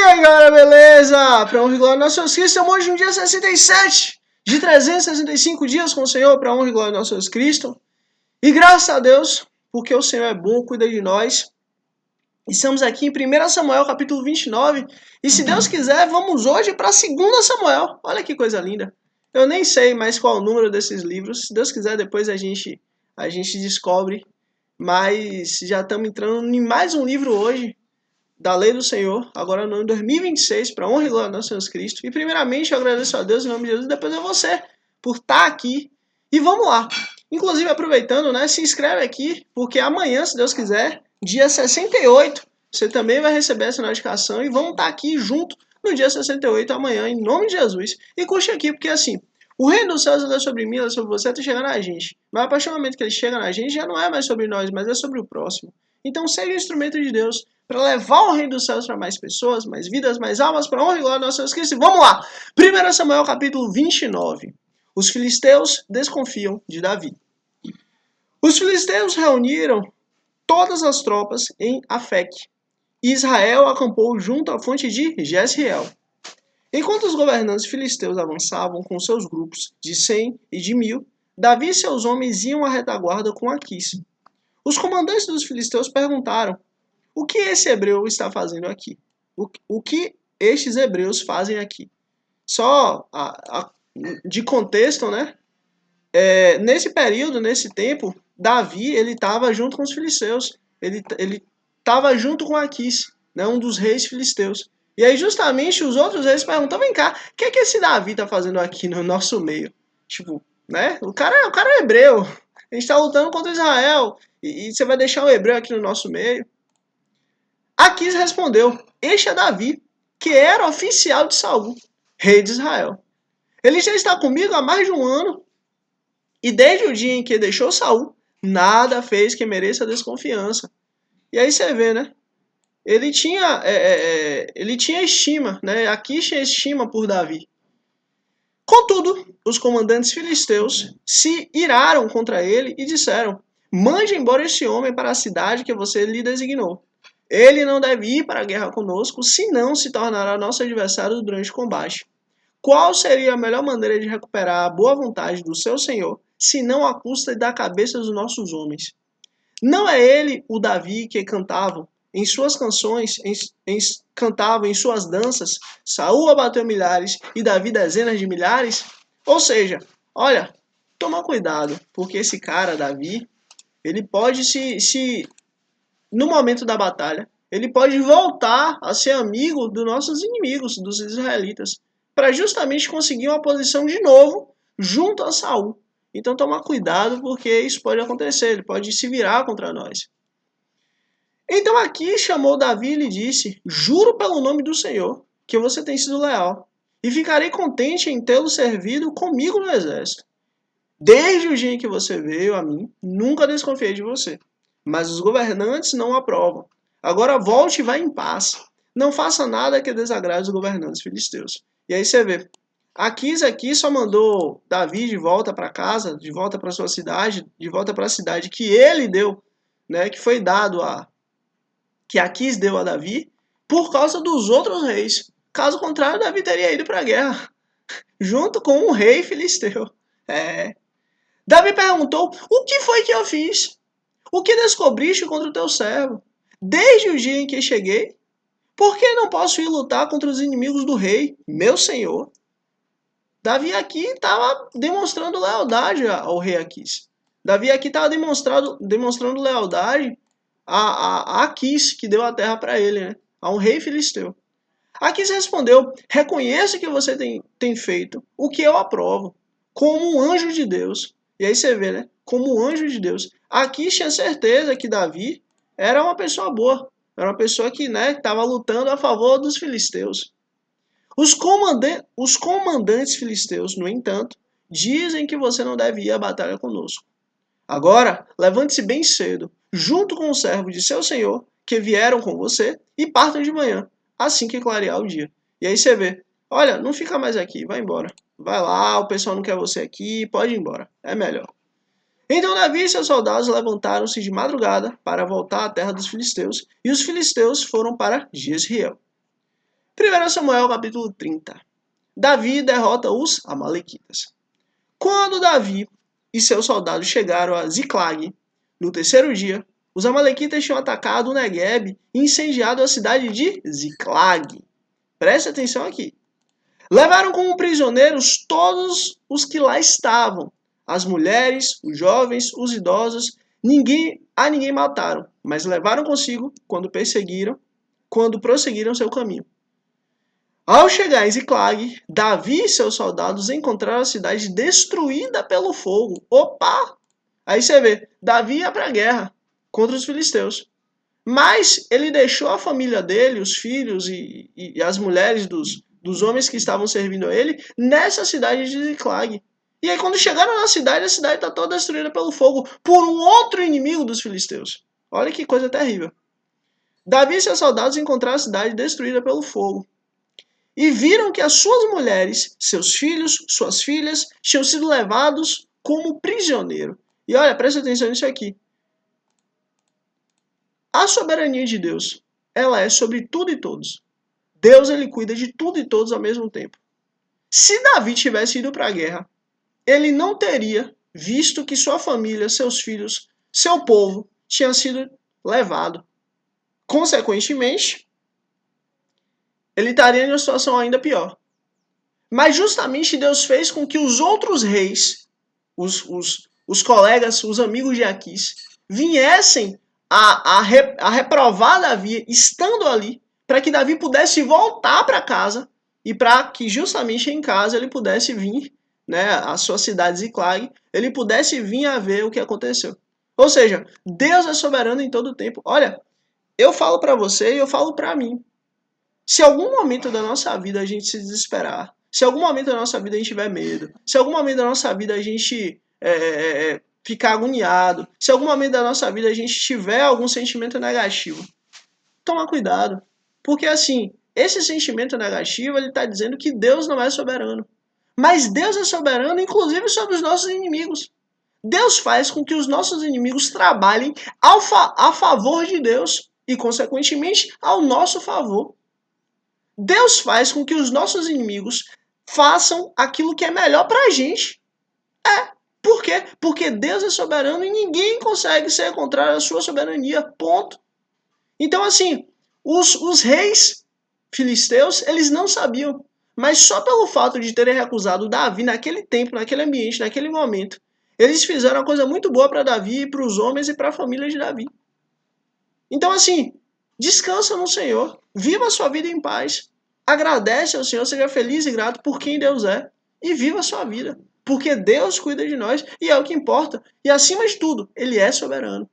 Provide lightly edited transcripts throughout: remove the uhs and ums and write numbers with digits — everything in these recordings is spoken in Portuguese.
aí, galera, beleza? Para honra e glória do nosso Jesus Cristo, estamos hoje no dia 67 de 365 dias com o Senhor, para honra e glória do nosso Jesus Cristo. E graças a Deus, porque o Senhor é bom, cuida de nós. Estamos aqui em 1 Samuel, capítulo 29. E se Deus quiser, vamos hoje para 2 Samuel. Olha que coisa linda. Eu nem sei mais qual é o número desses livros. Se Deus quiser, depois a gente descobre. Mas já estamos entrando em mais um livro hoje da lei do Senhor, agora no ano 2026, para honra e glória do nosso Jesus Cristo. E primeiramente eu agradeço a Deus em nome de Jesus, e depois a você por estar aqui. E vamos lá. Inclusive, aproveitando, né, se inscreve aqui, porque amanhã, se Deus quiser, dia 68, você também vai receber essa notificação e vamos estar aqui junto no dia 68 amanhã, em nome de Jesus. E curte aqui, porque assim, o reino dos céus é sobre mim, é sobre você, até chegar na gente. Mas a partir do momento que ele chega na gente, já não é mais sobre nós, mas é sobre o próximo. Então seja um instrumento de Deus para levar o reino dos céus para mais pessoas, mais vidas, mais almas, para honra e glória do nosso Jesus Cristo. Vamos lá! 1 Samuel capítulo 29. Os filisteus desconfiam de Davi. Os filisteus reuniram todas as tropas em Afec, e Israel acampou junto à fonte de Jezreel. Enquanto os governantes filisteus avançavam com seus grupos de 100 e de 1000, Davi e seus homens iam à retaguarda com Aquis. Os comandantes dos filisteus perguntaram: o que esse hebreu está fazendo aqui? O que estes hebreus fazem aqui? Só de contexto, né? Nesse período, nesse tempo, Davi ele estava junto com os filisteus. Ele estava junto com Aquis, né, um dos reis filisteus. E aí justamente os outros reis perguntam: vem cá, o que é que esse Davi está fazendo aqui no nosso meio? Tipo, né? O cara é hebreu. A gente está lutando contra Israel. E você vai deixar o hebreu aqui no nosso meio? Aquis respondeu: este é Davi, que era oficial de Saul, rei de Israel. Ele já está comigo há mais de um ano, e desde o dia em que deixou Saul, nada fez que mereça desconfiança. E aí você vê, né? Ele tinha estima, né? Aquis tinha estima por Davi. Contudo, os comandantes filisteus se iraram contra ele e disseram: mande embora este homem para a cidade que você lhe designou. Ele não deve ir para a guerra conosco, senão se tornará nosso adversário durante o combate. Qual seria a melhor maneira de recuperar a boa vontade do seu senhor, senão à custa da cabeça dos nossos homens? Não é ele o Davi que cantava em suas canções, cantava em suas danças, Saul abateu milhares e Davi dezenas de milhares? Ou seja, olha, toma cuidado, porque esse cara, Davi, ele pode no momento da batalha, ele pode voltar a ser amigo dos nossos inimigos, dos israelitas, para justamente conseguir uma posição de novo junto a Saul. Então toma cuidado, porque isso pode acontecer, ele pode se virar contra nós. Então Aquis chamou Davi e lhe disse: juro pelo nome do Senhor que você tem sido leal, e ficarei contente em tê-lo servido comigo no exército. Desde o dia em que você veio a mim, nunca desconfiei de você. Mas os governantes não aprovam. Agora volte e vá em paz. Não faça nada que desagrade os governantes filisteus. E aí você vê, Aquis aqui só mandou Davi de volta para casa, de volta para sua cidade, de volta para a cidade que ele deu, né, que foi dado que Aquis deu a Davi, por causa dos outros reis. Caso contrário, Davi teria ido para a guerra, junto com um rei filisteu. Davi perguntou: o que foi que eu fiz? O que descobriste contra o teu servo? Desde o dia em que cheguei? Por que não posso ir lutar contra os inimigos do rei, meu senhor? Davi aqui estava demonstrando lealdade ao rei Aquis. Davi aqui estava demonstrando lealdade a Aquis, que deu a terra para ele, né? A um rei filisteu. Aquis respondeu: reconheço que você tem feito o que eu aprovo, como um anjo de Deus. E aí você vê, né? Como um anjo de Deus. Aquis tinha certeza que Davi era uma pessoa boa. Era uma pessoa que, né, estava lutando a favor dos filisteus. Os comandantes filisteus, no entanto, dizem que você não deve ir à batalha conosco. Agora, levante-se bem cedo, junto com os servos de seu senhor, que vieram com você, e partam de manhã, assim que clarear o dia. E aí você vê, olha, não fica mais aqui, vai embora. Vai lá, o pessoal não quer você aqui, pode ir embora, é melhor. Então Davi e seus soldados levantaram-se de madrugada para voltar à terra dos filisteus, e os filisteus foram para Jezreel. 1 Samuel capítulo 30. Davi derrota os amalequitas. Quando Davi e seus soldados chegaram a Ziclag, no terceiro dia, os amalequitas tinham atacado o Negueb e incendiado a cidade de Ziclag. Preste atenção aqui. Levaram como prisioneiros todos os que lá estavam, as mulheres, os jovens, os idosos, ninguém mataram, mas levaram consigo quando prosseguiram seu caminho. Ao chegar em Ziclag, Davi e seus soldados encontraram a cidade destruída pelo fogo. Opa! Aí você vê, Davi ia para a guerra contra os filisteus. Mas ele deixou a família dele, os filhos e as mulheres dos homens que estavam servindo a ele, nessa cidade de Ziclag. E aí quando chegaram na cidade, a cidade está toda destruída pelo fogo, por um outro inimigo dos filisteus. Olha que coisa terrível. Davi e seus soldados encontraram a cidade destruída pelo fogo. E viram que as suas mulheres, seus filhos, suas filhas, tinham sido levados como prisioneiro. E olha, presta atenção nisso aqui. A soberania de Deus, ela é sobre tudo e todos. Deus, ele cuida de tudo e todos ao mesmo tempo. Se Davi tivesse ido para a guerra, ele não teria visto que sua família, seus filhos, seu povo tinha sido levado. Consequentemente, ele estaria em uma situação ainda pior. Mas justamente Deus fez com que os outros reis, os colegas, os amigos de Aquis, viessem a reprovar Davi, estando ali, para que Davi pudesse voltar para casa e para que justamente em casa ele pudesse vir, né, a sua cidade Ziclag, ele pudesse vir a ver o que aconteceu. Ou seja, Deus é soberano em todo o tempo. Olha, eu falo para você e eu falo para mim. Se algum momento da nossa vida a gente se desesperar, se algum momento da nossa vida a gente tiver medo, se algum momento da nossa vida a gente ficar agoniado, se algum momento da nossa vida a gente tiver algum sentimento negativo, toma cuidado. Porque assim, esse sentimento negativo, ele está dizendo que Deus não é soberano. Mas Deus é soberano, inclusive, sobre os nossos inimigos. Deus faz com que os nossos inimigos trabalhem a favor de Deus e, consequentemente, ao nosso favor. Deus faz com que os nossos inimigos façam aquilo que é melhor para a gente. Por quê? Porque Deus é soberano e ninguém consegue ser contrário à sua soberania. Ponto. Então, assim, os reis filisteus, eles não sabiam. Mas só pelo fato de terem recusado Davi naquele tempo, naquele ambiente, naquele momento, eles fizeram uma coisa muito boa para Davi, para os homens e para a família de Davi. Então, assim, descansa no Senhor, viva a sua vida em paz, agradece ao Senhor, seja feliz e grato por quem Deus é e viva a sua vida, porque Deus cuida de nós e é o que importa. E acima de tudo, Ele é soberano.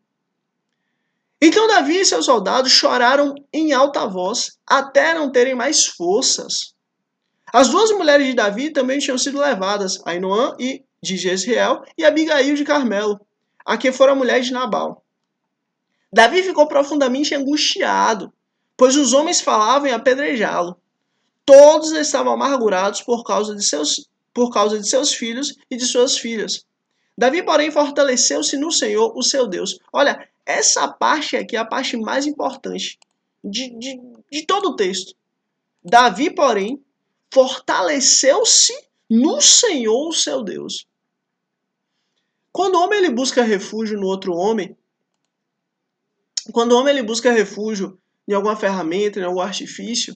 Então Davi e seus soldados choraram em alta voz até não terem mais forças. As duas mulheres de Davi também tinham sido levadas, Ainoã de Jezreel e Abigail de Carmelo, a que fora mulher de Nabal. Davi ficou profundamente angustiado, pois os homens falavam em apedrejá-lo. Todos estavam amargurados por causa de seus filhos e de suas filhas. Davi, porém, fortaleceu-se no Senhor, o seu Deus. Olha, essa parte aqui é a parte mais importante de todo o texto. Davi, porém, fortaleceu-se no Senhor, o seu Deus. Quando o homem ele busca refúgio no outro homem, quando o homem ele busca refúgio em alguma ferramenta, em algum artifício,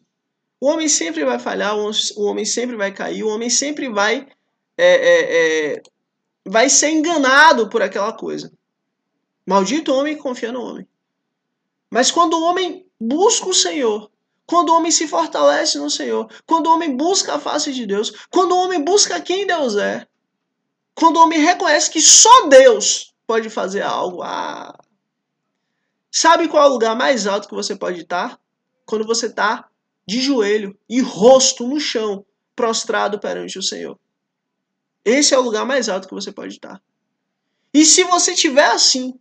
o homem sempre vai falhar, o homem sempre vai cair, o homem sempre vai ser enganado por aquela coisa. Maldito o homem que confia no homem. Mas quando o homem busca o Senhor, quando o homem se fortalece no Senhor, quando o homem busca a face de Deus, quando o homem busca quem Deus é, quando o homem reconhece que só Deus pode fazer algo, sabe qual é o lugar mais alto que você pode estar? Quando você está de joelho e rosto no chão, prostrado perante o Senhor. Esse é o lugar mais alto que você pode estar. E se você estiver assim,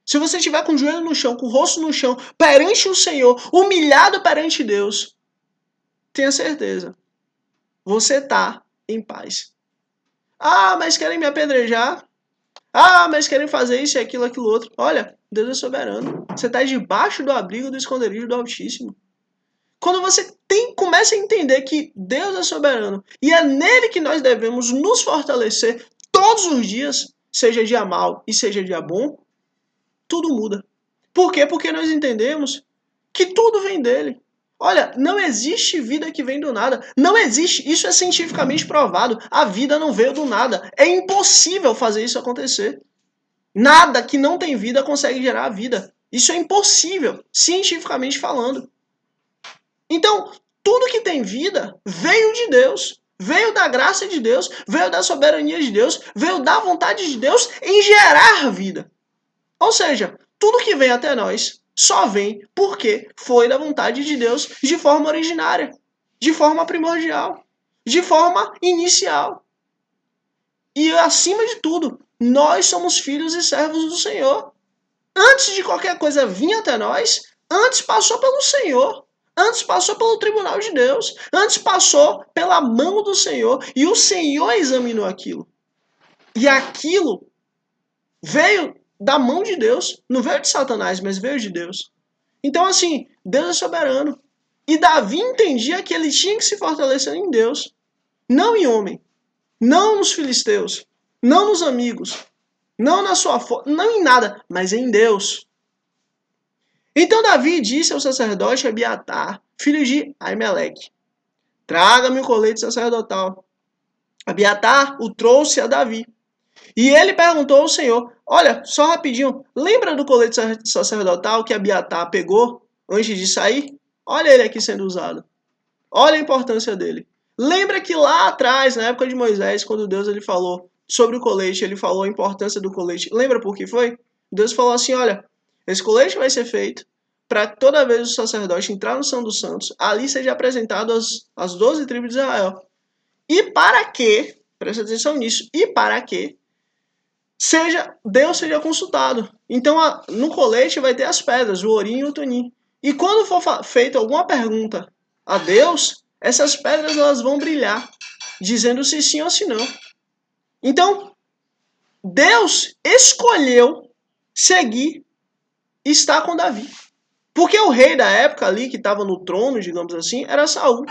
se você estiver com o joelho no chão, com o rosto no chão, perante o Senhor, humilhado perante Deus, tenha certeza, você está em paz. Mas querem me apedrejar? Mas querem fazer isso, aquilo, aquilo outro. Olha, Deus é soberano. Você está debaixo do abrigo do esconderijo do Altíssimo. Quando você comece a entender que Deus é soberano e é nele que nós devemos nos fortalecer todos os dias, seja dia mal e seja dia bom, tudo muda. Por quê? Porque nós entendemos que tudo vem dele. Olha, não existe vida que vem do nada. Não existe. Isso é cientificamente provado. A vida não veio do nada. É impossível fazer isso acontecer. Nada que não tem vida consegue gerar vida. Isso é impossível, cientificamente falando. Então, tudo que tem vida veio de Deus. Veio da graça de Deus, veio da soberania de Deus, veio da vontade de Deus em gerar vida. Ou seja, tudo que vem até nós só vem porque foi da vontade de Deus de forma originária, de forma primordial, de forma inicial. E acima de tudo, nós somos filhos e servos do Senhor. Antes de qualquer coisa vir até nós, antes passou pelo Senhor. Antes passou pelo tribunal de Deus. Antes passou pela mão do Senhor. E o Senhor examinou aquilo. E aquilo veio da mão de Deus. Não veio de Satanás, mas veio de Deus. Então, assim, Deus é soberano. E Davi entendia que ele tinha que se fortalecer em Deus. Não em homem. Não nos filisteus. Não nos amigos. Não na sua força. Não em nada. Mas em Deus. Então Davi disse ao sacerdote Abiatar, filho de Aimeleque: traga-me o colete sacerdotal. Abiatar o trouxe a Davi. E ele perguntou ao Senhor: olha, só rapidinho, lembra do colete sacerdotal que Abiatar pegou antes de sair? Olha ele aqui sendo usado. Olha a importância dele. Lembra que lá atrás, na época de Moisés, quando Deus ele falou sobre o colete, ele falou a importância do colete. Lembra por que foi? Deus falou assim: olha, esse colete vai ser feito para toda vez o sacerdote entrar no Santo dos Santos, ali seja apresentado as 12 tribos de Israel. E para que, presta atenção nisso, e para que Deus seja consultado. Então, no colete vai ter as pedras, o ourim e o tunim. E quando for feita alguma pergunta a Deus, essas pedras elas vão brilhar, dizendo se sim ou se não. Então, Deus escolheu seguir e estar com Davi. Porque o rei da época ali, que estava no trono, digamos assim, era Saul.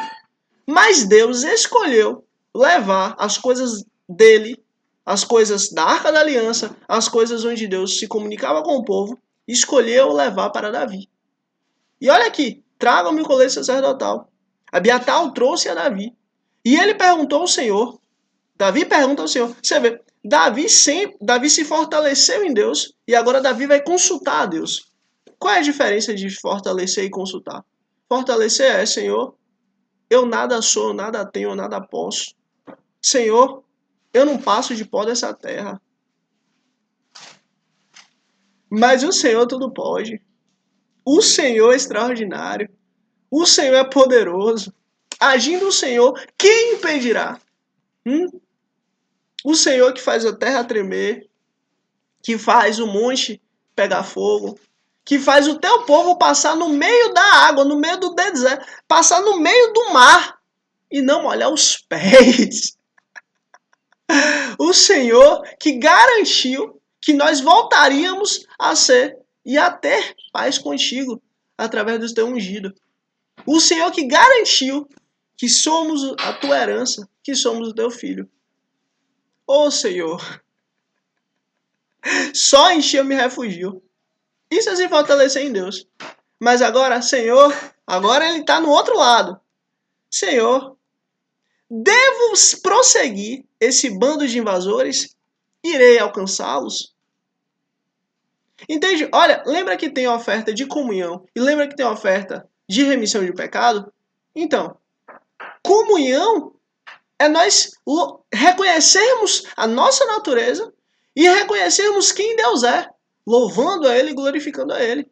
Mas Deus escolheu levar as coisas dele, as coisas da Arca da Aliança, as coisas onde Deus se comunicava com o povo, escolheu levar para Davi. E olha aqui, tragam-me o colete sacerdotal. Abiatar o trouxe a Davi. E ele perguntou ao Senhor. Davi pergunta ao Senhor. Você vê, Davi se fortaleceu em Deus e agora Davi vai consultar a Deus. Qual é a diferença de fortalecer e consultar? Fortalecer é, Senhor, eu nada sou, nada tenho, nada posso. Senhor, eu não passo de pó dessa terra. Mas o Senhor tudo pode. O Senhor é extraordinário. O Senhor é poderoso. Agindo o Senhor, quem impedirá? O Senhor que faz a terra tremer, que faz o monte pegar fogo, que faz o teu povo passar no meio da água, no meio do deserto, passar no meio do mar e não molhar os pés. O Senhor que garantiu que nós voltaríamos a ser e a ter paz contigo através do teu ungido. O Senhor que garantiu que somos a tua herança, que somos o teu filho. Ô Senhor, só em ti eu me refugio. Isso é se fortalecer em Deus. Mas agora, Senhor, agora ele está no outro lado. Senhor, devo prosseguir esse bando de invasores? Irei alcançá-los? Entende? Olha, lembra que tem a oferta de comunhão e lembra que tem a oferta de remissão de pecado? Então, comunhão é nós reconhecermos a nossa natureza e reconhecermos quem Deus é, louvando a Ele e glorificando a Ele.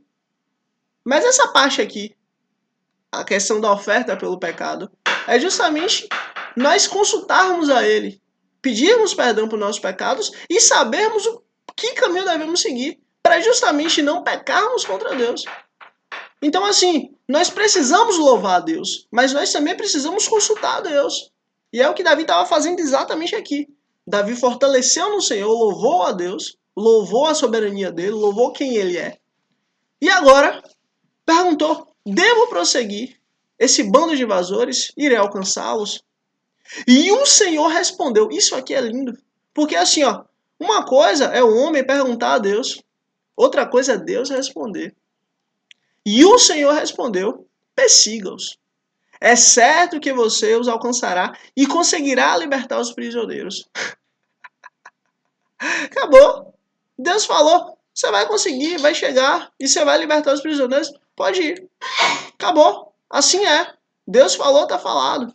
Mas essa parte aqui, a questão da oferta pelo pecado, é justamente nós consultarmos a Ele, pedirmos perdão por nossos pecados e sabermos o que caminho devemos seguir para justamente não pecarmos contra Deus. Então, assim, nós precisamos louvar a Deus, mas nós também precisamos consultar a Deus. E é o que Davi estava fazendo exatamente aqui. Davi fortaleceu no Senhor, louvou a Deus, louvou a soberania dele, louvou quem ele é. E agora, perguntou, devo prosseguir? esse bando de invasores, irei alcançá-los. E o Senhor respondeu. Isso aqui é lindo. Porque assim, ó, uma coisa é o homem perguntar a Deus, outra coisa é Deus responder. E o Senhor respondeu, persiga-os. É certo que você os alcançará e conseguirá libertar os prisioneiros. Acabou. Deus falou, você vai conseguir, vai chegar e você vai libertar os prisioneiros. Pode ir. Acabou. Assim é. Deus falou, está falado.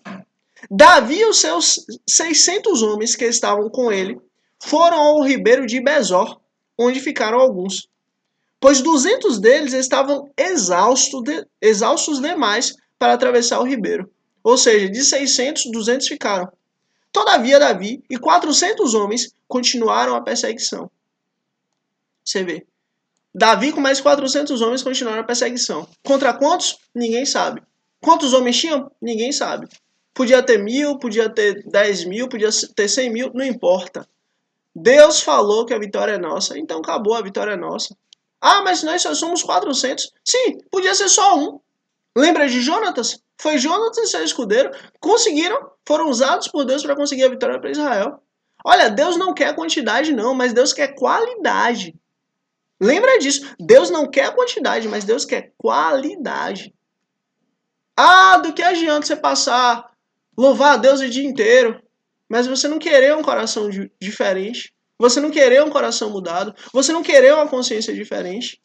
Davi e os seus 600 homens que estavam com ele foram ao ribeiro de Besor, onde ficaram alguns. Pois 200 deles estavam exaustos demais para atravessar o ribeiro. Ou seja, de 600, 200 ficaram. Todavia, Davi e 400 homens continuaram a perseguição. Você vê. Davi com mais 400 homens continuaram a perseguição. Contra quantos? Ninguém sabe. Quantos homens tinham? Ninguém sabe. Podia ter 1.000, podia ter 10.000, podia ter 100.000, não importa. Deus falou que a vitória é nossa, então acabou, a vitória é nossa. Ah, mas nós só somos 400. Sim, podia ser só um. Lembra de Jonatas? Foi Jonatas e seu escudeiro. Conseguiram, foram usados por Deus para conseguir a vitória para Israel. Olha, Deus não quer quantidade não, mas Deus quer qualidade. Lembra disso. Deus não quer quantidade, mas Deus quer qualidade. Ah, do que adianta você passar, louvar a Deus o dia inteiro, mas você não querer um coração diferente, você não querer um coração mudado, você não querer uma consciência diferente.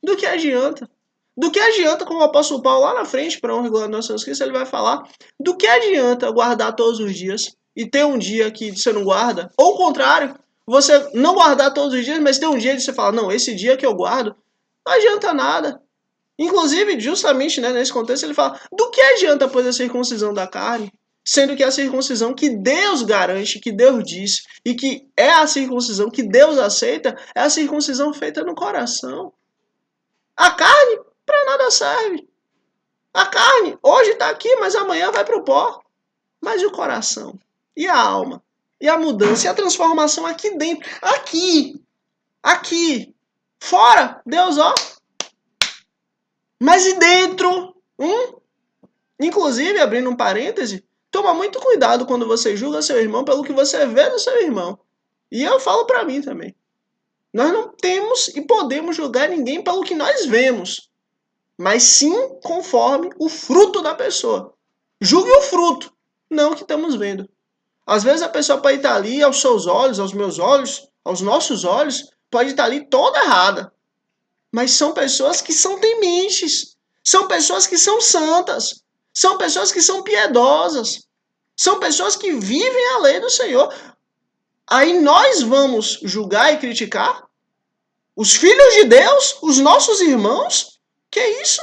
Do que adianta? Do que adianta, como o apóstolo Paulo lá na frente, para honra e glória do nosso Senhor Cristo, ele vai falar, do que adianta guardar todos os dias e ter um dia que você não guarda? Ou o contrário, você não guardar todos os dias, mas ter um dia que você fala, não, esse dia que eu guardo, não adianta nada. Inclusive, justamente nesse contexto, ele fala, do que adianta, pois, a circuncisão da carne? Sendo que a circuncisão que Deus garante, que Deus diz, e que é a circuncisão que Deus aceita, é a circuncisão feita no coração. A carne, para nada serve. A carne, hoje está aqui, mas amanhã vai para o pó. Mas e o coração? E a alma? E a mudança? E a transformação aqui dentro? Aqui. Fora, Deus, ó. Mas e dentro? Inclusive, abrindo um parêntese, toma muito cuidado quando você julga seu irmão pelo que você vê do seu irmão. E eu falo para mim também. Nós não temos e podemos julgar ninguém pelo que nós vemos, mas sim conforme o fruto da pessoa. Julgue o fruto, não o que estamos vendo. Às vezes a pessoa pode estar ali aos seus olhos, aos meus olhos, aos nossos olhos, pode estar ali toda errada. Mas são pessoas que são tementes, são pessoas que são santas, são pessoas que são piedosas, são pessoas que vivem a lei do Senhor. Aí nós vamos julgar e criticar? Os filhos de Deus? Os nossos irmãos? Que isso?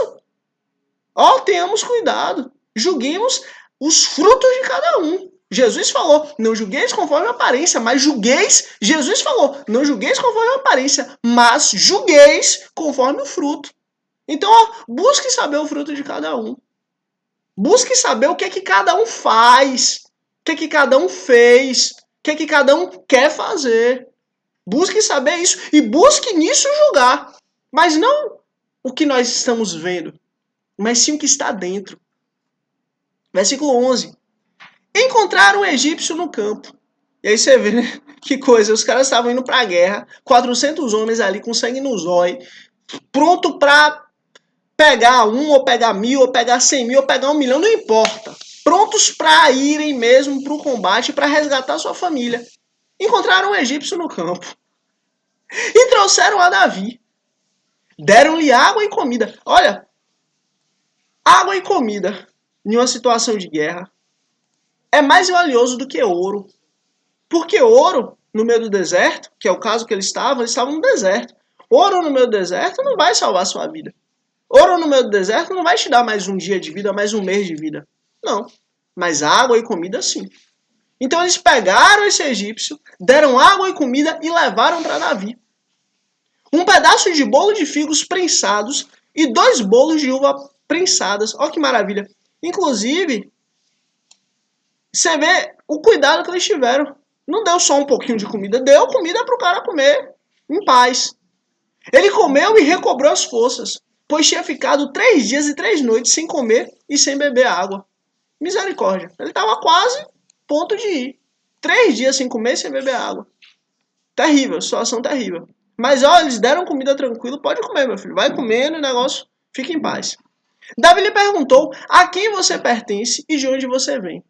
Ó, tenhamos cuidado. Julguemos os frutos de cada um. Jesus falou, não julgueis conforme a aparência, mas julgueis. Jesus falou, não julgueis conforme a aparência, mas julgueis conforme o fruto. Então, ó, busque saber o fruto de cada um. Busque saber o que é que cada um faz, o que é que cada um fez, o que é que cada um quer fazer. Busque saber isso e busque nisso julgar. Mas não o que nós estamos vendo, mas sim o que está dentro. Versículo 11. Encontraram um egípcio no campo. E aí você vê, né? Que coisa. Os caras estavam indo para a guerra, 400 homens ali com sangue nos olhos, pronto para pegar 1, ou pegar 1.000, ou pegar 100.000, ou pegar 1 milhão, não importa. Prontos para irem mesmo para o combate, para resgatar sua família. Encontraram um egípcio no campo. E trouxeram a Davi. Deram-lhe água e comida. Olha, água e comida em uma situação de guerra é mais valioso do que ouro. Porque ouro no meio do deserto, que é o caso que eles estavam no deserto. Ouro no meio do deserto não vai salvar a sua vida. Ouro no meio do deserto não vai te dar mais um dia de vida, mais um mês de vida. Não. Mas água e comida sim. Então eles pegaram esse egípcio, deram água e comida e levaram para Davi. Um pedaço de bolo de figos prensados e 2 bolos de uva prensadas. Olha que maravilha. Inclusive, você vê o cuidado que eles tiveram. Não deu só um pouquinho de comida, deu comida para o cara comer em paz. Ele comeu e recobrou as forças, pois tinha ficado 3 dias e 3 noites sem comer e sem beber água. Misericórdia. Ele estava quase ponto de ir. 3 dias sem comer e sem beber água. Terrível, situação terrível. Mas ó, eles deram comida tranquilo, pode comer, meu filho. Vai comendo e o negócio fica em paz. Davi lhe perguntou a quem você pertence e de onde você vem.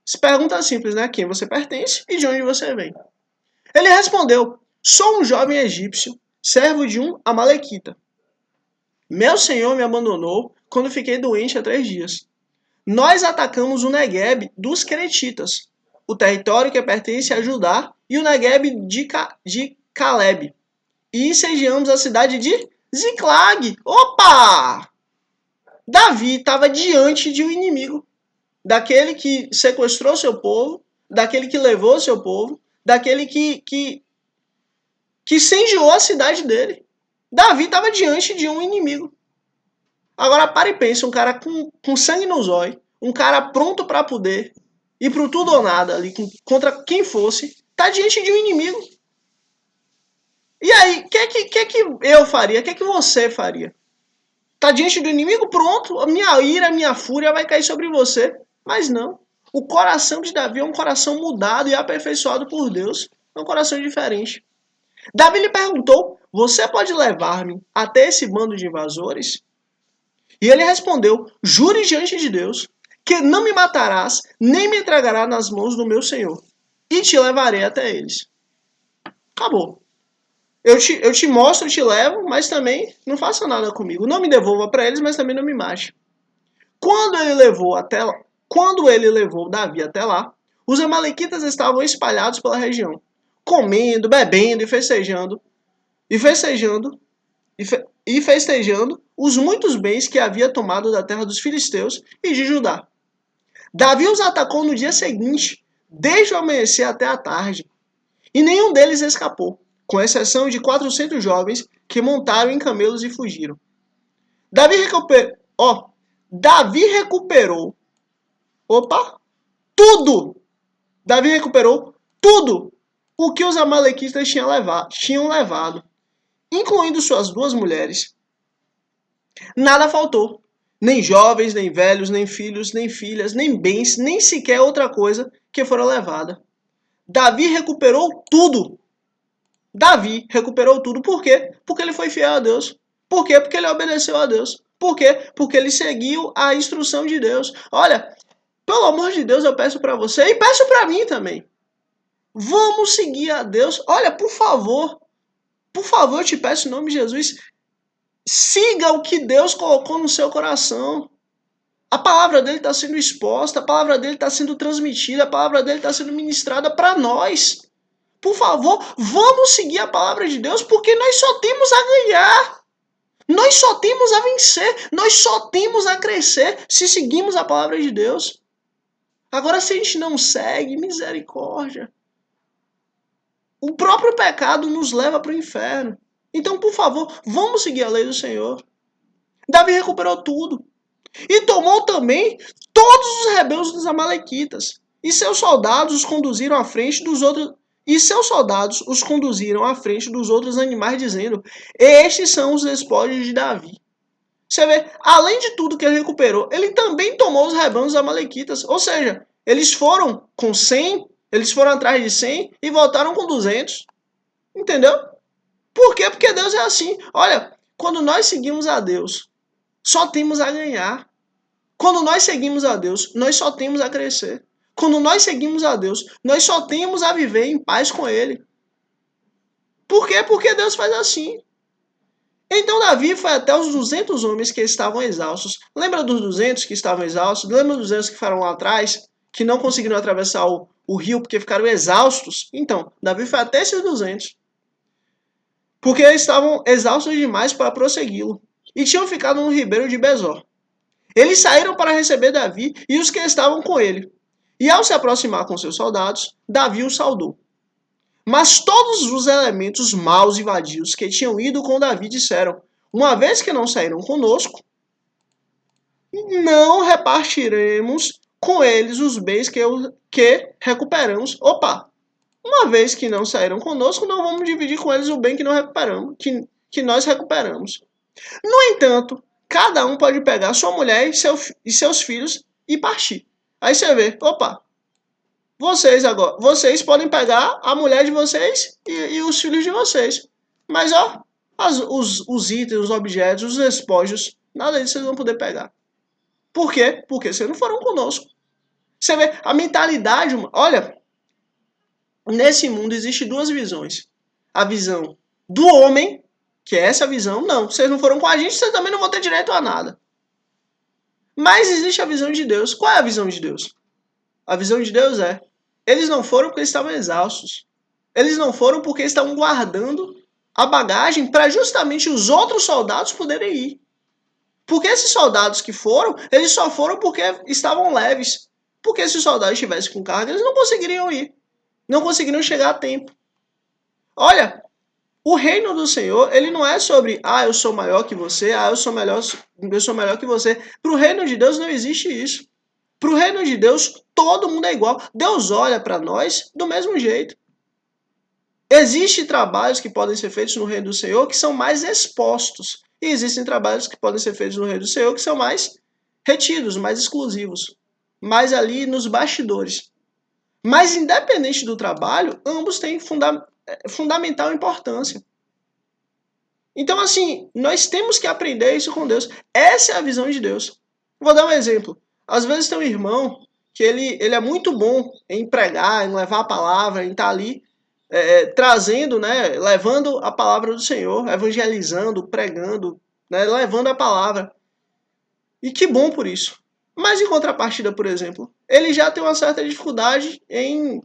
Se pergunta simples, né? A quem você pertence e de onde você vem. Ele respondeu, sou um jovem egípcio, servo de um amalequita. Meu senhor me abandonou quando fiquei doente há 3 dias. Nós atacamos o Negueb dos Queretitas, o território que pertence a Judá, e o Negueb de Caleb. E incendiamos a cidade de Ziclag. Opa! Davi estava diante de um inimigo. Daquele que sequestrou seu povo, daquele que levou seu povo, daquele que incendiou a cidade dele. Davi estava diante de um inimigo. Agora para e pensa, um cara com sangue nos olhos, um cara pronto para poder ir pro tudo ou nada ali, contra quem fosse, tá diante de um inimigo. E aí, o que eu faria? O que você faria? Tá diante do inimigo? Pronto, a minha ira, a minha fúria vai cair sobre você. Mas não. O coração de Davi é um coração mudado e aperfeiçoado por Deus. É um coração diferente. Davi lhe perguntou, você pode levar-me até esse bando de invasores? E ele respondeu, jure diante de Deus, que não me matarás, nem me entregarás nas mãos do meu senhor, e te levarei até eles. Acabou. Eu te mostro, eu te levo, mas também não faça nada comigo. Não me devolva para eles, mas também não me mate. Quando ele levou Davi até lá, os amalequitas estavam espalhados pela região, comendo, bebendo e festejando os muitos bens que havia tomado da terra dos filisteus e de Judá. Davi os atacou no dia seguinte, desde o amanhecer até a tarde, e nenhum deles escapou, com exceção de 400 jovens que montaram em camelos e fugiram. Davi recuperou tudo! Davi recuperou tudo o que os amalequitas tinham levado, incluindo suas 2 mulheres. Nada faltou. Nem jovens, nem velhos, nem filhos, nem filhas, nem bens, nem sequer outra coisa que fora levada. Davi recuperou tudo. Davi recuperou tudo. Por quê? Porque ele foi fiel a Deus. Por quê? Porque ele obedeceu a Deus. Por quê? Porque ele seguiu a instrução de Deus. Olha, pelo amor de Deus, eu peço para você e peço para mim também. Vamos seguir a Deus. Olha, por favor, eu te peço em nome de Jesus, siga o que Deus colocou no seu coração. A palavra dele está sendo exposta, a palavra dele está sendo transmitida, a palavra dele está sendo ministrada para nós. Por favor, vamos seguir a palavra de Deus, porque nós só temos a ganhar. Nós só temos a vencer. Nós só temos a crescer se seguimos a palavra de Deus. Agora, se a gente não segue, misericórdia. O próprio pecado nos leva para o inferno. Então, por favor, vamos seguir a lei do Senhor. Davi recuperou tudo. E tomou também todos os rebeldes dos amalequitas. E seus soldados os conduziram à frente dos outros. Animais, dizendo: estes são os despojos de Davi. Você vê, além de tudo que ele recuperou, ele também tomou os rebanhos dos amalequitas. Ou seja, eles foram com 100, eles foram atrás de 100 e voltaram com 200. Entendeu? Por quê? Porque Deus é assim. Olha, quando nós seguimos a Deus, só temos a ganhar. Quando nós seguimos a Deus, nós só temos a crescer. Quando nós seguimos a Deus, nós só temos a viver em paz com Ele. Por quê? Porque Deus faz assim. Então Davi foi até os 200 homens que estavam exaustos. Lembra dos 200 que estavam exaustos? Lembra dos 200 que ficaram lá atrás? Que não conseguiram atravessar o rio porque ficaram exaustos? Então, Davi foi até esses 200. Porque eles estavam exaustos demais para prossegui-lo. E tinham ficado no ribeiro de Besor. Eles saíram para receber Davi e os que estavam com ele. E ao se aproximar com seus soldados, Davi os saudou. Mas todos os elementos maus e vadios que tinham ido com Davi disseram: uma vez que não saíram conosco, não repartiremos com eles os bens que recuperamos. Uma vez que não saíram conosco, não vamos dividir com eles o bem que não recuperamos, que nós recuperamos. No entanto, cada um pode pegar sua mulher e seus filhos e partir. Aí você vê, opa, vocês podem pegar a mulher de vocês e os filhos de vocês. Mas ó, os itens, os objetos, os despojos, nada disso vocês vão poder pegar. Por quê? Porque vocês não foram conosco. Você vê, a mentalidade, olha, nesse mundo existem duas visões. A visão do homem, que é essa visão, não, vocês não foram com a gente, vocês também não vão ter direito a nada. Mas existe a visão de Deus. Qual é a visão de Deus? A visão de Deus é, eles não foram porque estavam exaustos. Eles não foram porque estavam guardando a bagagem para justamente os outros soldados poderem ir. Porque esses soldados que foram, eles só foram porque estavam leves. Porque se os soldados estivessem com carga, eles não conseguiriam ir. Não conseguiriam chegar a tempo. Olha, o reino do Senhor, ele não é sobre, eu sou maior que você, eu sou melhor que você. Para o reino de Deus não existe isso. Para o reino de Deus, todo mundo é igual. Deus olha para nós do mesmo jeito. Existem trabalhos que podem ser feitos no reino do Senhor que são mais expostos. E existem trabalhos que podem ser feitos no reino do Senhor que são mais retidos, mais exclusivos. Mais ali nos bastidores. Mas independente do trabalho, ambos têm fundamental importância. Então, assim, nós temos que aprender isso com Deus. Essa é a visão de Deus. Vou dar um exemplo. Às vezes tem um irmão que ele é muito bom em pregar, em levar a palavra, em estar ali trazendo, né, levando a palavra do Senhor, evangelizando, pregando, né, levando a palavra. E que bom por isso. Mas em contrapartida, por exemplo, ele já tem uma certa dificuldade em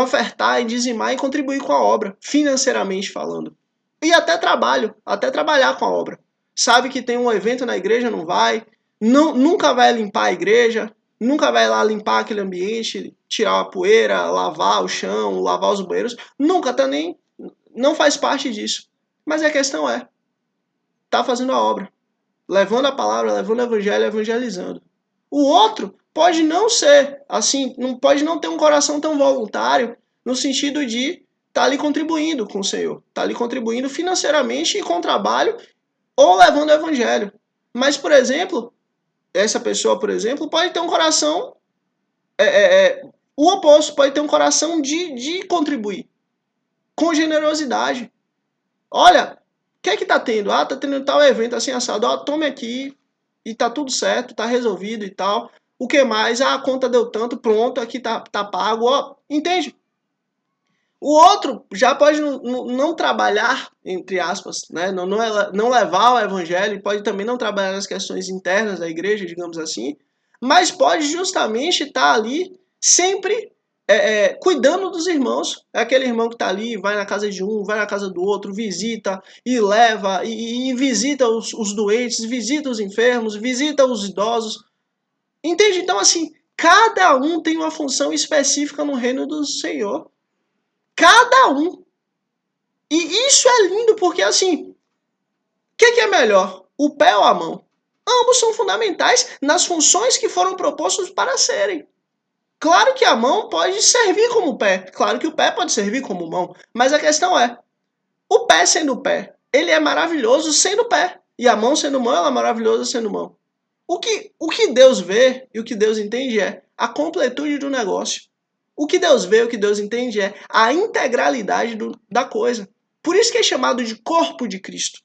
ofertar, em dizimar e contribuir com a obra, financeiramente falando. E até trabalhar com a obra. Sabe que tem um evento na igreja, não vai, nunca vai limpar a igreja, nunca vai lá limpar aquele ambiente, tirar a poeira, lavar o chão, lavar os banheiros, nunca não faz parte disso. Mas a questão tá fazendo a obra, levando a palavra, levando o evangelho, evangelizando. O outro pode não ser assim, não pode não ter um coração tão voluntário, no sentido de estar ali contribuindo com o Senhor, estar ali contribuindo financeiramente e com trabalho, ou levando o evangelho. Mas, por exemplo, essa pessoa, por exemplo, pode ter um coração, o oposto, pode ter um coração de contribuir, com generosidade. Olha, o que é que tá tendo? Tá tendo tal evento assim assado, tome aqui, e tá tudo certo, tá resolvido e tal. O que mais? A conta deu tanto, pronto, aqui tá pago, entende? O outro já pode não trabalhar, entre aspas, né? não levar o evangelho, pode também não trabalhar nas questões internas da igreja, digamos assim, mas pode justamente estar ali sempre cuidando dos irmãos. É aquele irmão que está ali, vai na casa de um, vai na casa do outro, visita e leva, e visita os doentes, visita os enfermos, visita os idosos. Entende? Então, assim, cada um tem uma função específica no reino do Senhor. Cada um. E isso é lindo porque, assim, o que é melhor? O pé ou a mão? Ambos são fundamentais nas funções que foram propostos para serem. Claro que a mão pode servir como pé. Claro que o pé pode servir como mão. Mas a questão é, o pé sendo pé, ele é maravilhoso sendo pé. E a mão sendo mão, ela é maravilhosa sendo mão. O que Deus vê e o que Deus entende é a completude do negócio. O que Deus vê, o que Deus entende é a integralidade da coisa. Por isso que é chamado de corpo de Cristo.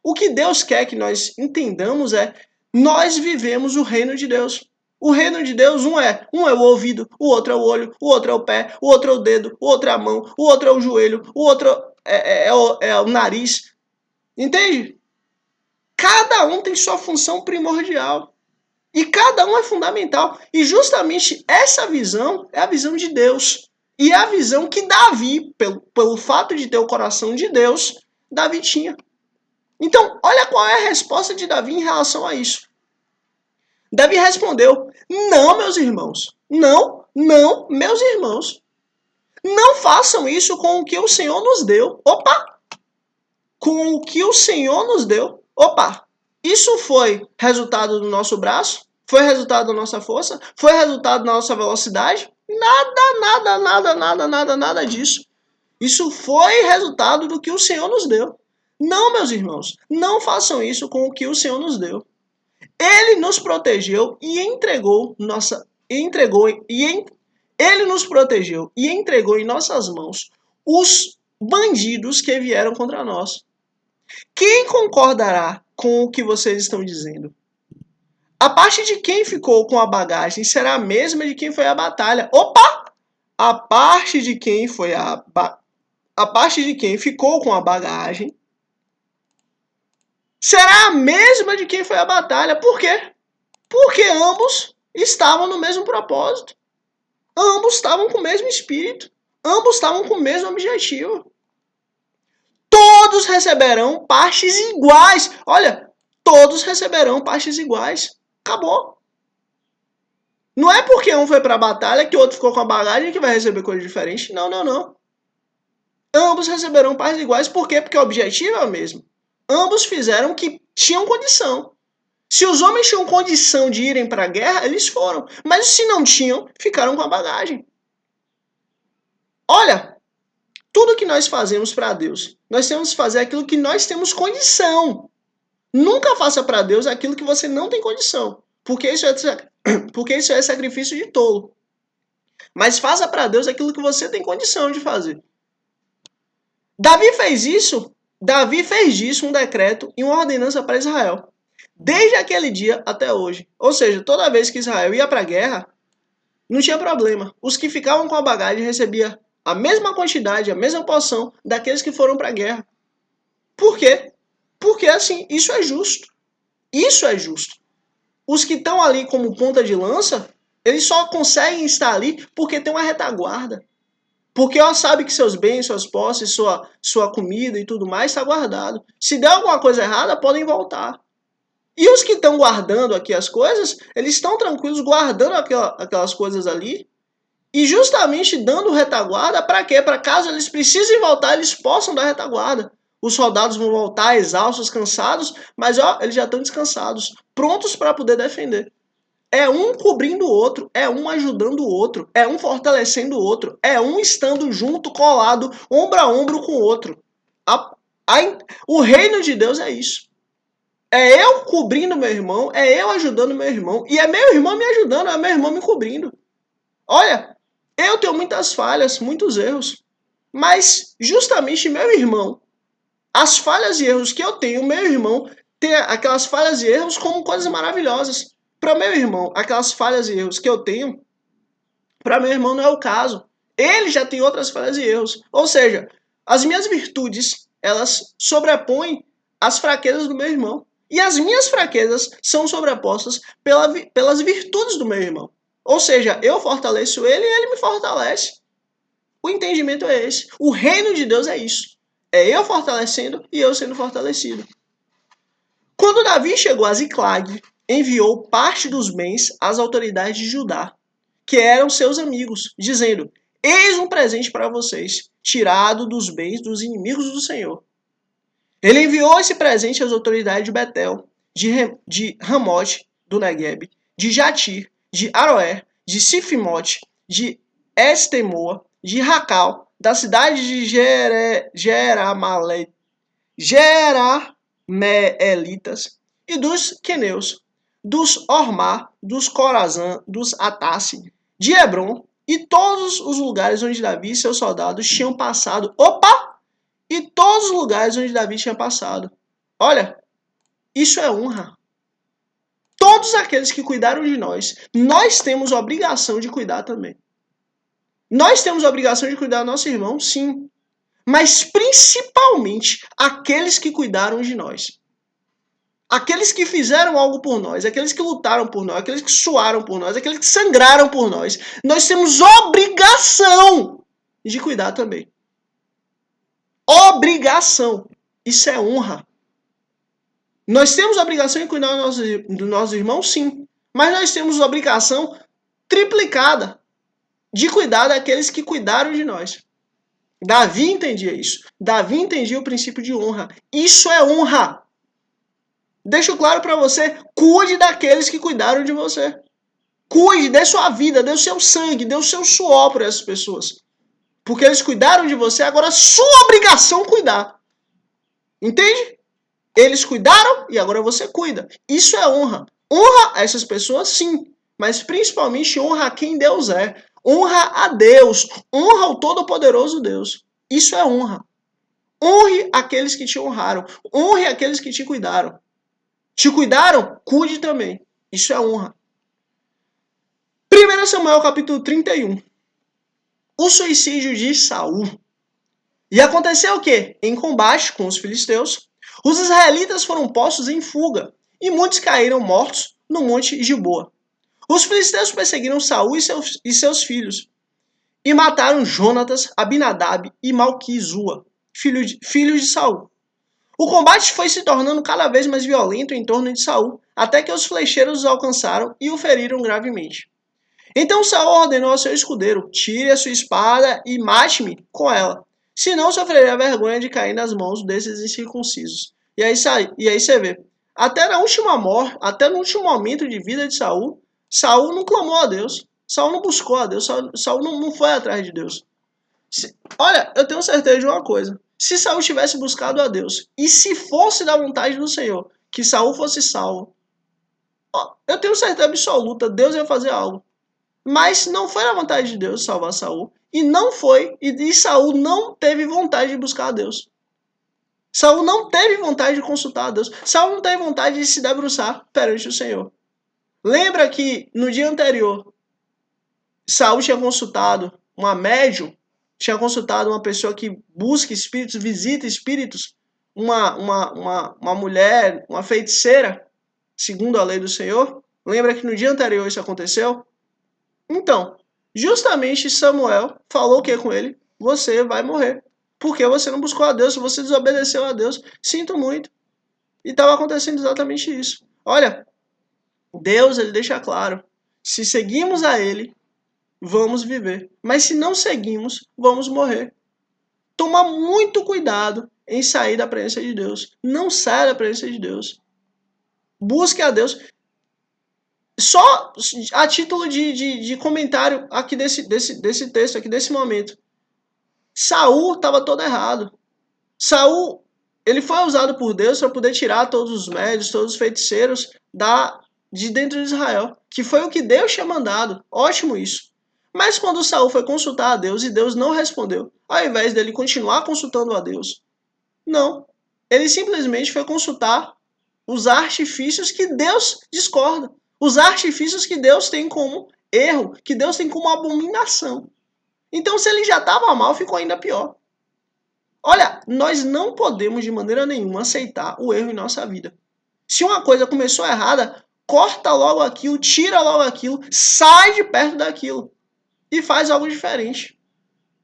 O que Deus quer que nós entendamos é nós vivemos o reino de Deus. O reino de Deus, um é o ouvido, o outro é o olho, o outro é o pé, o outro é o dedo, o outro é a mão, o outro é o joelho, o outro é o nariz. Entende? Cada um tem sua função primordial. E cada um é fundamental. E justamente essa visão é a visão de Deus. E é a visão que Davi, pelo fato de ter o coração de Deus, Davi tinha. Então, olha qual é a resposta de Davi em relação a isso. Davi respondeu: não, meus irmãos. Não, meus irmãos. Não façam isso com o que o Senhor nos deu. Opa! Com o que o Senhor nos deu. Opa! Isso foi resultado do nosso braço? Foi resultado da nossa força? Foi resultado da nossa velocidade? Nada disso. Isso foi resultado do que o Senhor nos deu. Não, meus irmãos, não façam isso com o que o Senhor nos deu. Ele nos protegeu e ele nos protegeu e entregou em nossas mãos os bandidos que vieram contra nós. Quem concordará com o que vocês estão dizendo? A parte de quem ficou com a bagagem será a mesma de quem foi à batalha. Opa! A parte de quem ficou com a bagagem será a mesma de quem foi à batalha. Por quê? Porque ambos estavam no mesmo propósito. Ambos estavam com o mesmo espírito. Ambos estavam com o mesmo objetivo. Todos receberão partes iguais. Olha, todos receberão partes iguais. Acabou. Não é porque um foi para a batalha que o outro ficou com a bagagem que vai receber coisa diferente. Não, não, não. Ambos receberão partes iguais. Por quê? Porque o objetivo é o mesmo. Ambos fizeram o que tinham condição. Se os homens tinham condição de irem para a guerra, eles foram. Mas se não tinham, ficaram com a bagagem. Olha, tudo que nós fazemos para Deus, nós temos que fazer aquilo que nós temos condição. Nunca faça para Deus aquilo que você não tem condição. Porque isso é sacrifício de tolo. Mas faça para Deus aquilo que você tem condição de fazer. Davi fez disso um decreto e uma ordenança para Israel. Desde aquele dia até hoje. Ou seja, toda vez que Israel ia para a guerra, não tinha problema. Os que ficavam com a bagagem recebiam a mesma quantidade, a mesma porção daqueles que foram para a guerra. Por quê? Porque assim, isso é justo. Isso é justo. Os que estão ali como ponta de lança, eles só conseguem estar ali porque tem uma retaguarda. Porque ela sabe que seus bens, suas posses, sua comida e tudo mais está guardado. Se der alguma coisa errada, podem voltar. E os que estão guardando aqui as coisas, eles estão tranquilos guardando aquelas coisas ali e justamente dando retaguarda para quê? Para caso eles precisem voltar, eles possam dar retaguarda. Os soldados vão voltar exaustos, cansados, mas eles já estão descansados, prontos para poder defender. É um cobrindo o outro, é um ajudando o outro, é um fortalecendo o outro, é um estando junto, colado, ombro a ombro com o outro. O reino de Deus é isso. É eu cobrindo meu irmão, é eu ajudando meu irmão, e é meu irmão me ajudando, é meu irmão me cobrindo. Olha, eu tenho muitas falhas, muitos erros, mas justamente meu irmão, as falhas e erros que eu tenho, meu irmão tem aquelas falhas e erros como coisas maravilhosas. Para meu irmão, aquelas falhas e erros que eu tenho, para meu irmão não é o caso. Ele já tem outras falhas e erros. Ou seja, as minhas virtudes, elas sobrepõem as fraquezas do meu irmão. E as minhas fraquezas são sobrepostas pelas virtudes do meu irmão. Ou seja, eu fortaleço ele e ele me fortalece. O entendimento é esse. O reino de Deus é isso. É eu fortalecendo e eu sendo fortalecido. Quando Davi chegou a Ziclag, enviou parte dos bens às autoridades de Judá, que eram seus amigos, dizendo: eis um presente para vocês, tirado dos bens dos inimigos do Senhor. Ele enviou esse presente às autoridades de Betel, de Ramote, do Negueb, de Jatir, de Aroer, de Sifimote, de Estemoa, de Racal, da cidade de Jerameelitas e dos Queneus, dos Ormá, dos Corazã, dos Atasse, de Hebron e todos os lugares onde Davi e seus soldados tinham passado. Opa! E todos os lugares onde Davi tinha passado. Olha, isso é honra. Todos aqueles que cuidaram de nós temos a obrigação de cuidar também. Nós temos a obrigação de cuidar do nosso irmão, sim. Mas principalmente aqueles que cuidaram de nós. Aqueles que fizeram algo por nós, aqueles que lutaram por nós, aqueles que suaram por nós, aqueles que sangraram por nós. Nós temos obrigação de cuidar também. Obrigação. Isso é honra. Nós temos a obrigação de cuidar do nosso irmão, sim. Mas nós temos a obrigação triplicada de cuidar daqueles que cuidaram de nós. Davi entendia isso. Davi entendia o princípio de honra. Isso é honra. Deixo claro para você, cuide daqueles que cuidaram de você. Cuide, dê sua vida, dê o seu sangue, dê o seu suor para essas pessoas. Porque eles cuidaram de você, agora é sua obrigação cuidar. Entende? Eles cuidaram e agora você cuida. Isso é honra. Honra a essas pessoas, sim, mas principalmente honra a quem Deus é. Honra a Deus. Honra o Todo-Poderoso Deus. Isso é honra. Honre aqueles que te honraram. Honre aqueles que te cuidaram. Te cuidaram? Cuide também. Isso é honra. 1 Samuel capítulo 31. O suicídio de Saul. E aconteceu o quê? Em combate com os filisteus, os israelitas foram postos em fuga, e muitos caíram mortos no monte Gilboa. Os filisteus perseguiram Saul e seus filhos, e mataram Jonatas, Abinadab e Malquizua, filhos de Saul. O combate foi se tornando cada vez mais violento em torno de Saul, até que os flecheiros os alcançaram e o feriram gravemente. Então Saul ordenou ao seu escudeiro: tire a sua espada e mate-me com ela. Senão sofreria a vergonha de cair nas mãos desses incircuncisos. E aí você vê. Até no último momento de vida de Saul, Saul não clamou a Deus. Saul não buscou a Deus. Saul não foi atrás de Deus. Olha, eu tenho certeza de uma coisa. Se Saul tivesse buscado a Deus, e se fosse da vontade do Senhor, que Saul fosse salvo, eu tenho certeza absoluta, Deus ia fazer algo. Mas não foi a vontade de Deus salvar Saul. E Saul não teve vontade de buscar a Deus. Saul não teve vontade de consultar a Deus. Saul não teve vontade de se debruçar perante o Senhor. Lembra que no dia anterior, Saul tinha consultado uma médium, tinha consultado uma pessoa que busca espíritos, visita espíritos, uma mulher, uma feiticeira, segundo a lei do Senhor. Lembra que no dia anterior isso aconteceu? Então, justamente Samuel falou o que com ele? Você vai morrer. Porque você não buscou a Deus, você desobedeceu a Deus. Sinto muito. E estava acontecendo exatamente isso. Olha, Deus ele deixa claro. Se seguimos a Ele, vamos viver. Mas se não seguimos, vamos morrer. Toma muito cuidado em sair da presença de Deus. Não saia da presença de Deus. Busque a Deus. Só a título de comentário aqui desse texto, aqui desse momento. Saul estava todo errado. Saul, ele foi usado por Deus para poder tirar todos os médios, todos os feiticeiros de dentro de Israel. Que foi o que Deus tinha mandado. Ótimo isso. Mas quando Saul foi consultar a Deus e Deus não respondeu, ao invés dele continuar consultando a Deus, não. Ele simplesmente foi consultar os artifícios que Deus discorda. Os artifícios que Deus tem como erro, que Deus tem como abominação. Então, se ele já estava mal, ficou ainda pior. Olha, nós não podemos de maneira nenhuma aceitar o erro em nossa vida. Se uma coisa começou errada, corta logo aquilo, tira logo aquilo, sai de perto daquilo e faz algo diferente.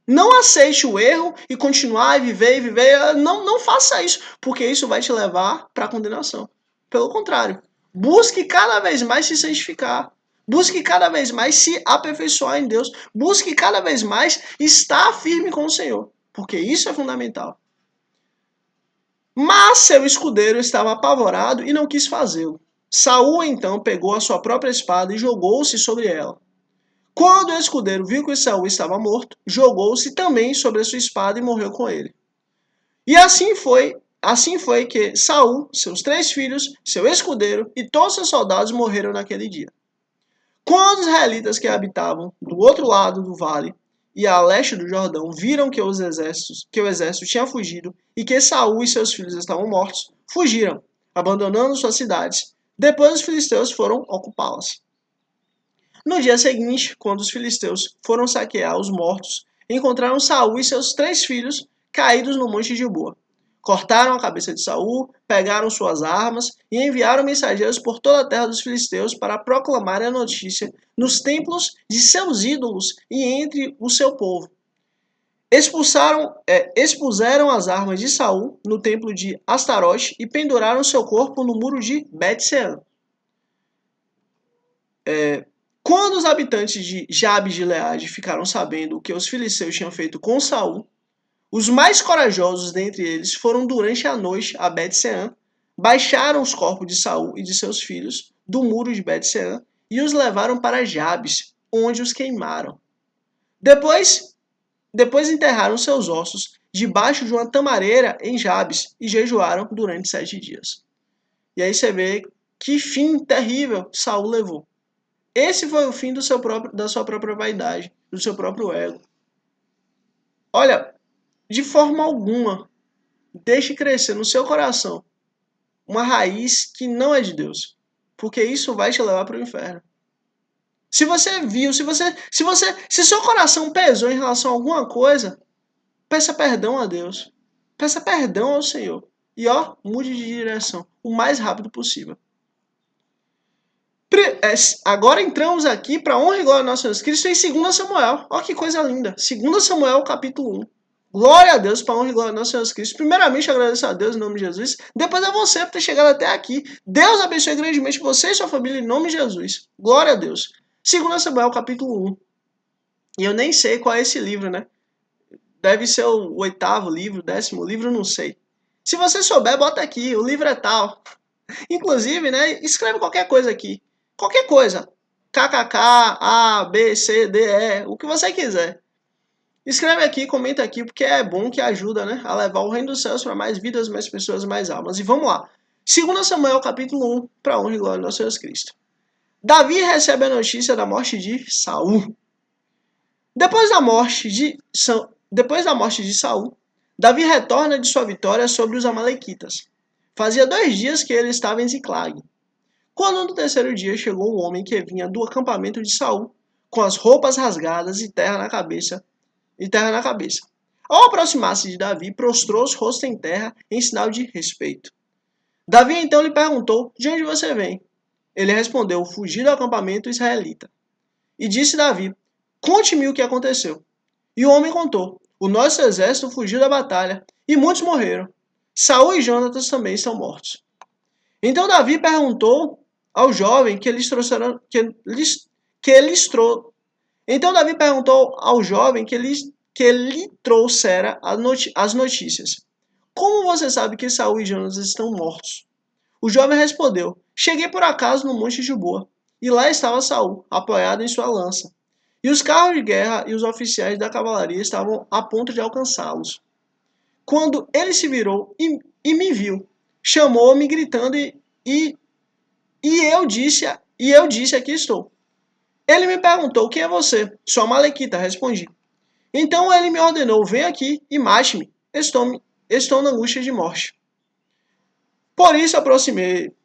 Não aceite o erro e continuar e viver. Não faça isso, porque isso vai te levar para a condenação. Pelo contrário, busque cada vez mais se santificar. Busque cada vez mais se aperfeiçoar em Deus. Busque cada vez mais estar firme com o Senhor, porque isso é fundamental. Mas seu escudeiro estava apavorado e não quis fazê-lo. Saul então pegou a sua própria espada e jogou-se sobre ela. Quando o escudeiro viu que Saul estava morto, jogou-se também sobre a sua espada e morreu com ele. E assim foi que Saul, seus 3 filhos, seu escudeiro e todos seus soldados morreram naquele dia. Quando os israelitas que habitavam do outro lado do vale e a leste do Jordão viram que o exército tinha fugido e que Saul e seus filhos estavam mortos, fugiram, abandonando suas cidades. Depois os filisteus foram ocupá-las. No dia seguinte, quando os filisteus foram saquear os mortos, encontraram Saul e seus 3 filhos caídos no monte Gilboa. Cortaram a cabeça de Saul, pegaram suas armas e enviaram mensageiros por toda a terra dos filisteus para proclamarem a notícia nos templos de seus ídolos e entre o seu povo. Expuseram as armas de Saul no templo de Astarote e penduraram seu corpo no muro de Bet-Sean. Quando os habitantes de Jabes de Gileade ficaram sabendo o que os filisteus tinham feito com Saul, os mais corajosos dentre eles foram durante a noite a Bet-Sean, baixaram os corpos de Saul e de seus filhos do muro de Bet-Sean e os levaram para Jabes, onde os queimaram. Depois enterraram seus ossos debaixo de uma tamareira em Jabes e jejuaram durante 7 dias. E aí você vê que fim terrível Saul levou. Esse foi o fim da sua própria vaidade, do seu próprio ego. Olha, de forma alguma, deixe crescer no seu coração uma raiz que não é de Deus, porque isso vai te levar para o inferno. Se você viu, se seu coração pesou em relação a alguma coisa, peça perdão a Deus. Peça perdão ao Senhor. E mude de direção o mais rápido possível. Agora entramos aqui para a honra e glória do nosso Jesus Cristo em 2 Samuel. Olha que coisa linda. 2 Samuel, capítulo 1. Glória a Deus para a honra e glória do nosso Jesus Cristo. Primeiramente, agradeço a Deus em nome de Jesus. Depois a você por ter chegado até aqui. Deus abençoe grandemente você e sua família em nome de Jesus. Glória a Deus. 2 Samuel, capítulo 1. E eu nem sei qual é esse livro, né? Deve ser o 8º livro, 10º livro, não sei. Se você souber, bota aqui. O livro é tal. Inclusive, né? Escreve qualquer coisa aqui. Qualquer coisa. KKK, A, B, C, D, E. O que você quiser. Escreve aqui, comenta aqui, porque é bom que ajuda, né? A levar o reino dos céus para mais vidas, mais pessoas, mais almas. E vamos lá. 2 Samuel, capítulo 1, para honra e glória do nosso Jesus Cristo. Davi recebe a notícia da morte de Saul. Depois da morte de Saul, Davi retorna de sua vitória sobre os amalequitas. Fazia 2 dias que ele estava em Ziclag. Quando no 3º dia chegou um homem que vinha do acampamento de Saul, com as roupas rasgadas e terra na cabeça. Ao aproximar-se de Davi, prostrou-se rosto em terra em sinal de respeito. Davi então lhe perguntou: de onde você vem? Ele respondeu: fugi do acampamento israelita. E disse Davi: conte-me o que aconteceu. E o homem contou: o nosso exército fugiu da batalha e muitos morreram. Saul e Jonatas também estão mortos. Então Davi perguntou ao jovem que lhes trouxeram que lhe trouxera as notícias. Como você sabe que Saul e Jonatas estão mortos? O jovem respondeu: cheguei por acaso no monte de Boa, e lá estava Saul, apoiado em sua lança. E os carros de guerra e os oficiais da cavalaria estavam a ponto de alcançá-los. Quando ele se virou e me viu, chamou-me gritando e eu disse, aqui estou. Ele me perguntou: quem é você? Sou Amalequita, respondi. Então ele me ordenou: vem aqui e mate-me. Estou na angústia de morte. Por isso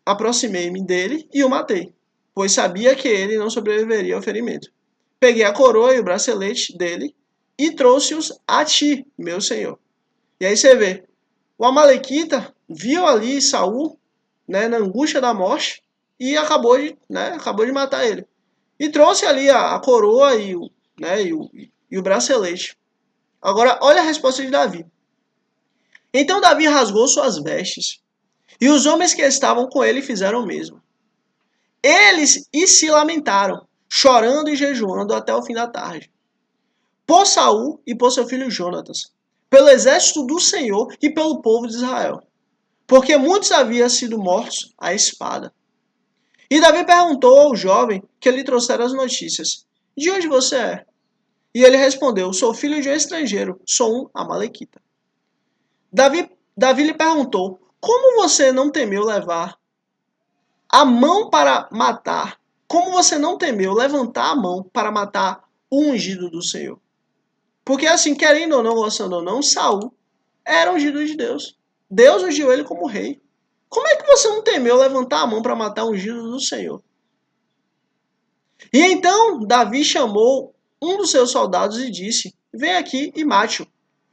aproximei-me dele e o matei, pois sabia que ele não sobreviveria ao ferimento. Peguei a coroa e o bracelete dele e trouxe-os a ti, meu senhor. E aí você vê, o Amalequita viu ali Saul, né, na angústia da morte e acabou de matar ele. E trouxe ali a coroa e o bracelete. Agora, olha a resposta de Davi. Então Davi rasgou suas vestes, e os homens que estavam com ele fizeram o mesmo. Eles se lamentaram, chorando e jejuando até o fim da tarde. Por Saul e por seu filho Jonatas, pelo exército do Senhor e pelo povo de Israel, porque muitos haviam sido mortos à espada. E Davi perguntou ao jovem que lhe trouxera as notícias: de onde você é? E ele respondeu: sou filho de um estrangeiro, sou um amalequita. Davi lhe perguntou: como você não temeu levar a mão para matar? Como você não temeu levantar a mão para matar o ungido do Senhor? Porque assim, querendo ou não, gostando ou não, Saul era ungido de Deus. Deus ungiu ele como rei. Como é que você não temeu levantar a mão para matar o ungido do Senhor? E então Davi chamou um dos seus soldados e disse: vem aqui e mate-o.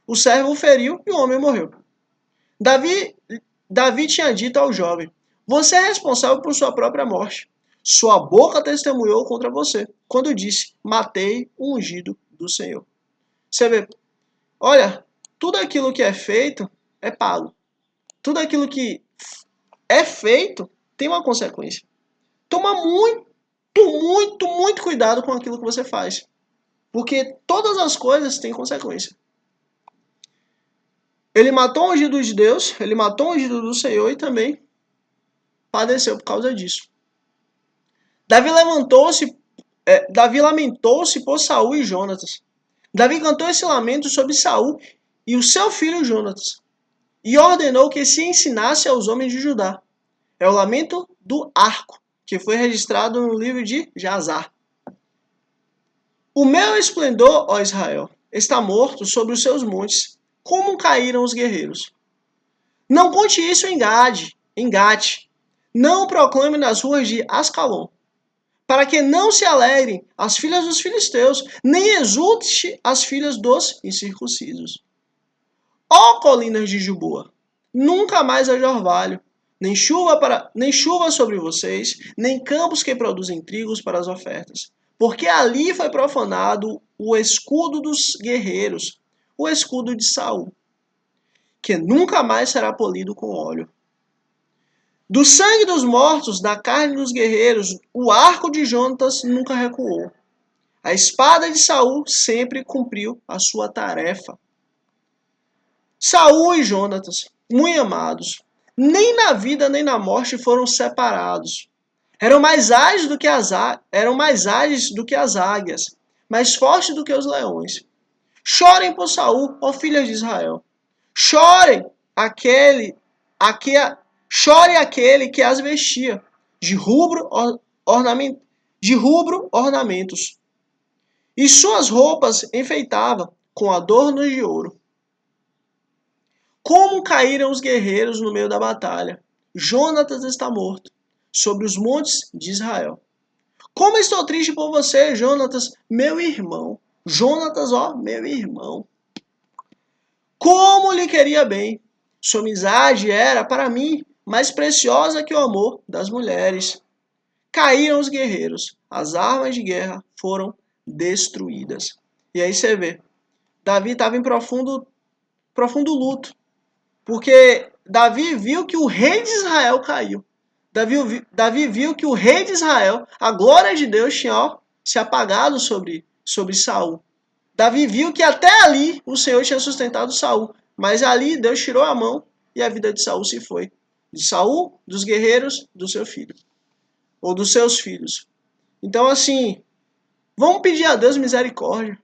O servo o feriu e o homem morreu. Davi tinha dito ao jovem: você é responsável por sua própria morte. Sua boca testemunhou contra você, quando disse: matei o ungido do Senhor. Você vê, olha, tudo aquilo que é feito é pago. Tudo aquilo que é feito tem uma consequência. Toma muito cuidado com aquilo que você faz. Porque todas as coisas têm consequência. Ele matou o ungido de Deus, ele matou o ungido do Senhor e também padeceu por causa disso. Davi lamentou-se por Saul e Jonatas. Davi cantou esse lamento sobre Saul e o seu filho Jonatas, e ordenou que se ensinasse aos homens de Judá. É o lamento do arco, que foi registrado no livro de Jazar. O meu esplendor, ó Israel, está morto sobre os seus montes. Como caíram os guerreiros? Não conte isso em Gate. Não o proclame nas ruas de Ascalon, para que não se alegrem as filhas dos filisteus, nem exulte as filhas dos incircuncisos. Ó colinas de Giboa, nunca mais haja orvalho, nem chuva sobre vocês, nem campos que produzem trigos para as ofertas, porque ali foi profanado o escudo dos guerreiros, o escudo de Saul, que nunca mais será polido com óleo. Do sangue dos mortos, da carne dos guerreiros, o arco de Jonatas nunca recuou. A espada de Saul sempre cumpriu a sua tarefa. Saul e Jonatas, muito amados, nem na vida nem na morte foram separados. Eram mais ágeis do que as águias, mais fortes do que os leões. Chorem por Saul, ó filhas de Israel. Chore aquele que as vestia, de rubro ornamentos, e suas roupas enfeitava com adornos de ouro. Como caíram os guerreiros no meio da batalha! Jonatas está morto, sobre os montes de Israel. Como estou triste por você, Jonatas, meu irmão. Jonatas, ó, meu irmão. Como lhe queria bem. Sua amizade era, para mim, mais preciosa que o amor das mulheres. Caíram os guerreiros, as armas de guerra foram destruídas. E aí você vê, Davi estava em profundo luto, porque Davi viu que o rei de Israel caiu. Davi viu que o rei de Israel, a glória de Deus, tinha se apagado sobre Saul. Davi viu que até ali o Senhor tinha sustentado Saul, mas ali Deus tirou a mão e a vida de Saul se foi. De Saul, dos guerreiros, do seu filho. Ou dos seus filhos. Então, assim, vamos pedir a Deus misericórdia,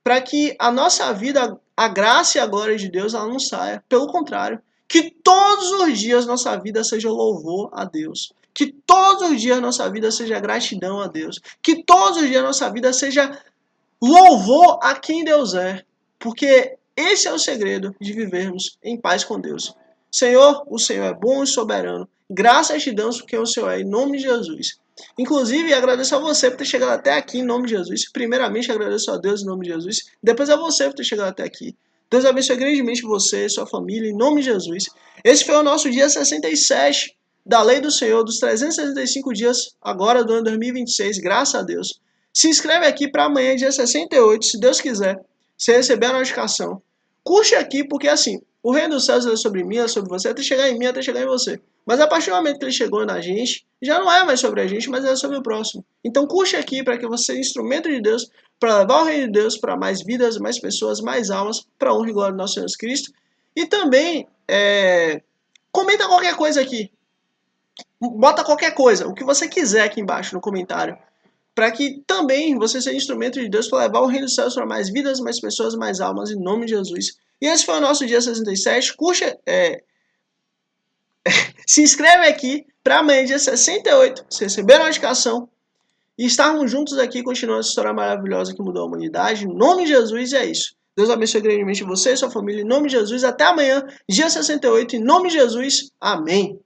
para que a nossa vida, a graça e a glória de Deus, ela não saia. Pelo contrário, que todos os dias nossa vida seja louvor a Deus. Que todos os dias nossa vida seja gratidão a Deus. Que todos os dias nossa vida seja louvor a quem Deus é. Porque esse é o segredo de vivermos em paz com Deus. Senhor, o Senhor é bom e soberano. Graças te damos porque o Senhor é, em nome de Jesus. Inclusive, agradeço a você por ter chegado até aqui em nome de Jesus. Primeiramente, agradeço a Deus em nome de Jesus. Depois a você por ter chegado até aqui. Deus abençoe grandemente você e sua família em nome de Jesus. Esse foi o nosso dia 67 da Lei do Senhor, dos 365 dias agora do ano 2026. Graças a Deus. Se inscreve aqui para amanhã, dia 68, se Deus quiser. Você receber a notificação. Curte aqui, porque assim, o reino dos céus é sobre mim, é sobre você, até chegar em mim, até chegar em você. Mas a partir do momento que ele chegou na gente, já não é mais sobre a gente, mas é sobre o próximo. Então curte aqui para que você seja instrumento de Deus, para levar o reino de Deus para mais vidas, mais pessoas, mais almas, para a honra e glória do nosso Senhor Jesus Cristo. E também, comenta qualquer coisa aqui. Bota qualquer coisa, o que você quiser aqui embaixo no comentário. Para que também você seja instrumento de Deus para levar o reino dos céus para mais vidas, mais pessoas, mais almas, em nome de Jesus. E esse foi o nosso dia 67. Curte, se inscreve aqui para amanhã, dia 68, você receber a notificação e estarmos juntos aqui continuando essa história maravilhosa que mudou a humanidade. Em nome de Jesus, é isso. Deus abençoe grandemente você e sua família. Em nome de Jesus, até amanhã, dia 68, em nome de Jesus. Amém.